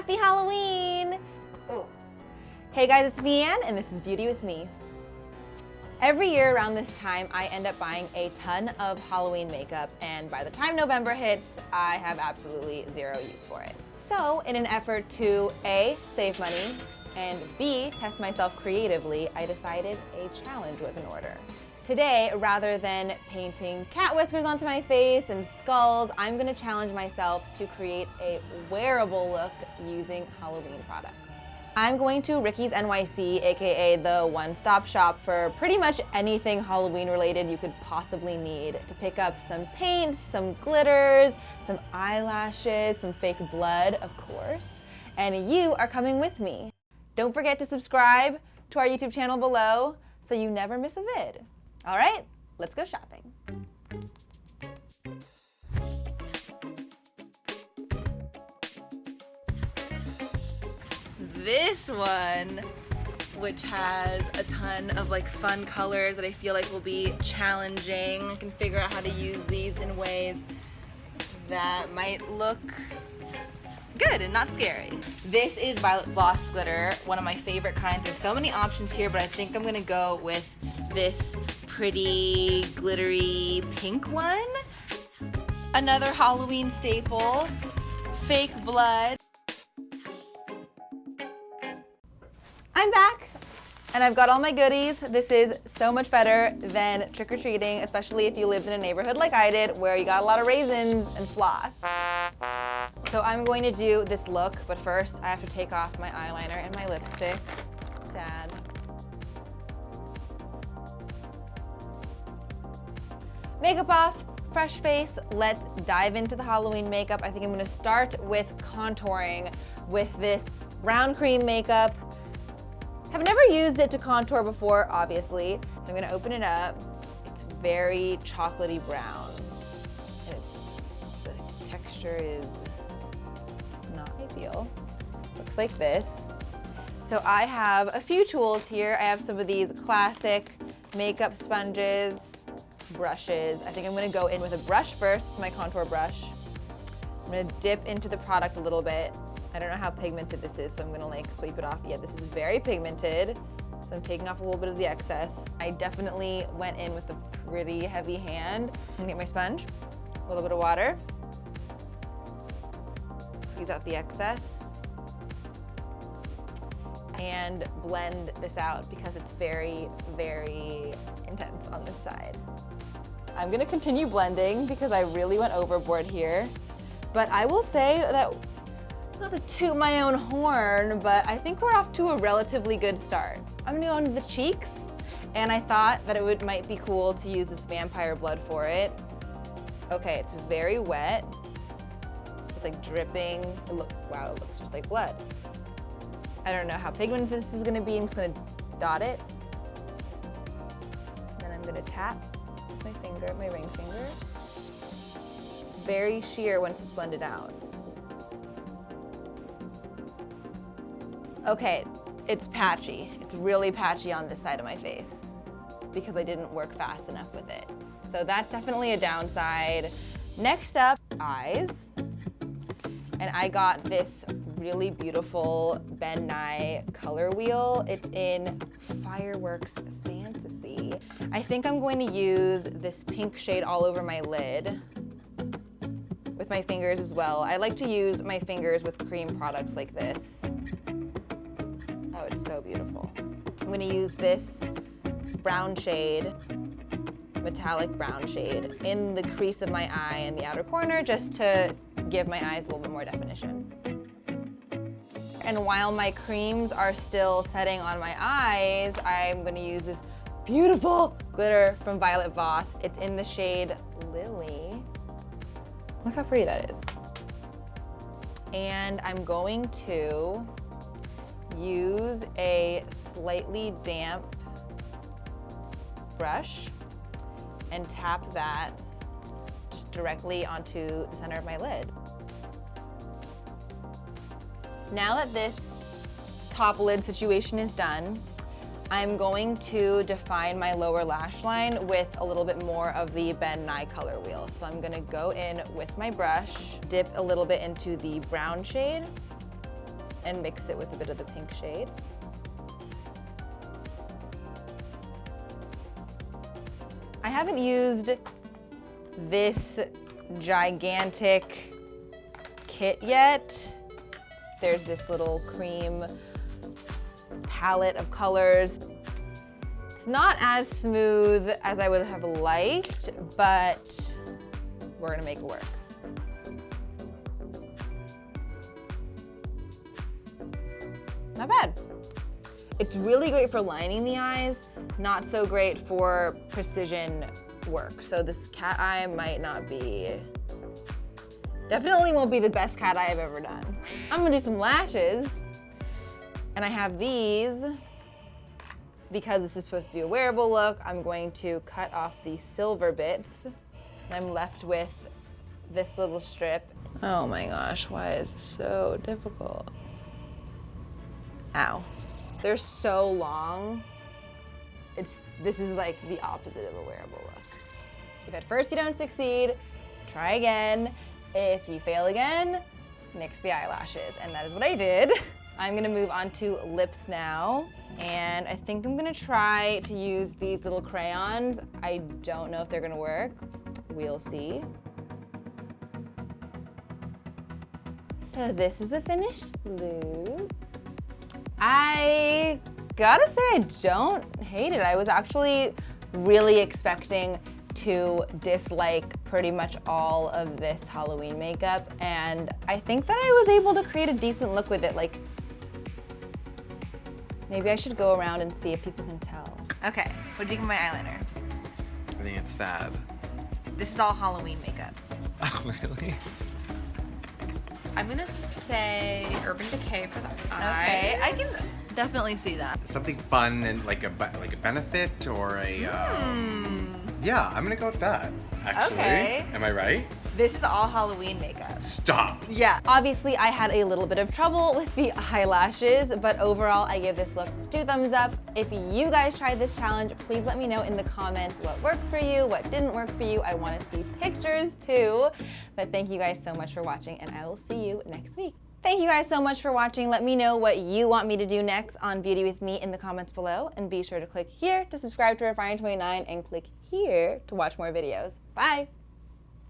Happy Halloween! Oh. Hey guys, it's Vianne and this is Beauty with Me. Every year around this time, I end up buying a ton of Halloween makeup, and by the time November hits, I have absolutely zero use for it. So, in an effort to A, save money, and B, test myself creatively, I decided a challenge was in order. Today, rather than painting cat whiskers onto my face and skulls, I'm gonna challenge myself to create a wearable look using Halloween products. I'm going to Ricky's NYC, aka the one-stop shop for pretty much anything Halloween related you could possibly need to pick up some paints, some glitters, some eyelashes, some fake blood, of course, and you are coming with me. Don't forget to subscribe to our YouTube channel below so you never miss a vid. All right, let's go shopping. This one, which has a ton of like fun colors that I feel like will be challenging. I can figure out how to use these in ways that might look good and not scary. This is Violet Voss glitter, one of my favorite kinds. There's so many options here, but I think I'm gonna go with this pretty glittery pink one. Another Halloween staple, fake blood. I'm back, and I've got all my goodies. This is so much better than trick-or-treating, especially if you lived in a neighborhood like I did, where you got a lot of raisins and floss. So I'm going to do this look, but first I have to take off my eyeliner and my lipstick. Sad. Makeup off, fresh face. Let's dive into the Halloween makeup. I think I'm gonna start with contouring with this brown cream makeup. Have never used it to contour before, obviously. So I'm gonna open it up. It's very chocolatey brown. And the texture is not ideal. Looks like this. So I have a few tools here. I have some of these classic makeup sponges, brushes. I think I'm gonna go in with a brush first, my contour brush. I'm gonna dip into the product a little bit. I don't know how pigmented this is, so I'm gonna like sweep it off. Yeah, this is very pigmented, so I'm taking off a little bit of the excess. I definitely went in with a pretty heavy hand. I'm gonna get my sponge, a little bit of water, squeeze out the excess, and blend this out because it's very, very intense on this side. I'm gonna continue blending because I really went overboard here, but I will say that, not to toot my own horn, but I think we're off to a relatively good start. I'm gonna go into the cheeks, and I thought that it might be cool to use this vampire blood for it. Okay, it's very wet. It's like dripping. Wow, it looks just like blood. I don't know how pigmented this is gonna be. I'm just gonna dot it. Then I'm gonna tap with my finger, my ring finger. Very sheer once it's blended out. Okay, it's patchy. It's really patchy on this side of my face because I didn't work fast enough with it. So that's definitely a downside. Next up, eyes. And I got this really beautiful Ben Nye color wheel. It's in Fireworks Fantasy. I think I'm going to use this pink shade all over my lid with my fingers as well. I like to use my fingers with cream products like this. Oh, it's so beautiful. I'm gonna use this brown shade, metallic brown shade, in the crease of my eye in the outer corner just to give my eyes a little bit more definition. And while my creams are still setting on my eyes, I'm gonna use this beautiful glitter from Violet Voss. It's in the shade Lily. Look how pretty that is. And I'm going to use a slightly damp brush and tap that just directly onto the center of my lid. Now that this top lid situation is done, I'm going to define my lower lash line with a little bit more of the Ben Nye color wheel. So I'm gonna go in with my brush, dip a little bit into the brown shade, and mix it with a bit of the pink shade. I haven't used this gigantic kit yet. There's this little cream palette of colors. It's not as smooth as I would have liked, but we're gonna make it work. Not bad. It's really great for lining the eyes, not so great for precision work. So this cat eye might not be, definitely won't be the best cat eye I've ever done. I'm gonna do some lashes, and I have these. Because this is supposed to be a wearable look, I'm going to cut off the silver bits. And I'm left with this little strip. Oh my gosh, why is this so difficult? Ow. They're so long. This is like the opposite of a wearable look. If at first you don't succeed, try again. If you fail again, nix the eyelashes. And that is what I did. I'm gonna move on to lips now. And I think I'm gonna try to use these little crayons. I don't know if they're gonna work. We'll see. So this is the finished look. I gotta say I don't hate it. I was actually really expecting to dislike pretty much all of this Halloween makeup, and I think that I was able to create a decent look with it. Like, maybe I should go around and see if people can tell. Okay, what do you think of my eyeliner? I think it's fab. This is all Halloween makeup. Oh, really? I'm gonna say Urban Decay for the eye. Okay, I can definitely see that. Something fun and like a benefit or a. Yeah, I'm gonna go with that. Actually, Okay. Am I right? This is all Halloween makeup. Stop. Yeah, obviously I had a little bit of trouble with the eyelashes, but overall I give this look 2 thumbs up. If you guys tried this challenge, please let me know in the comments what worked for you, what didn't work for you. I want to see pictures too. But thank you guys so much for watching, and I will see you next week. Thank you guys so much for watching. Let me know what you want me to do next on Beauty With Me in the comments below, and be sure to click here to subscribe to Refinery29 and click here to watch more videos. Bye.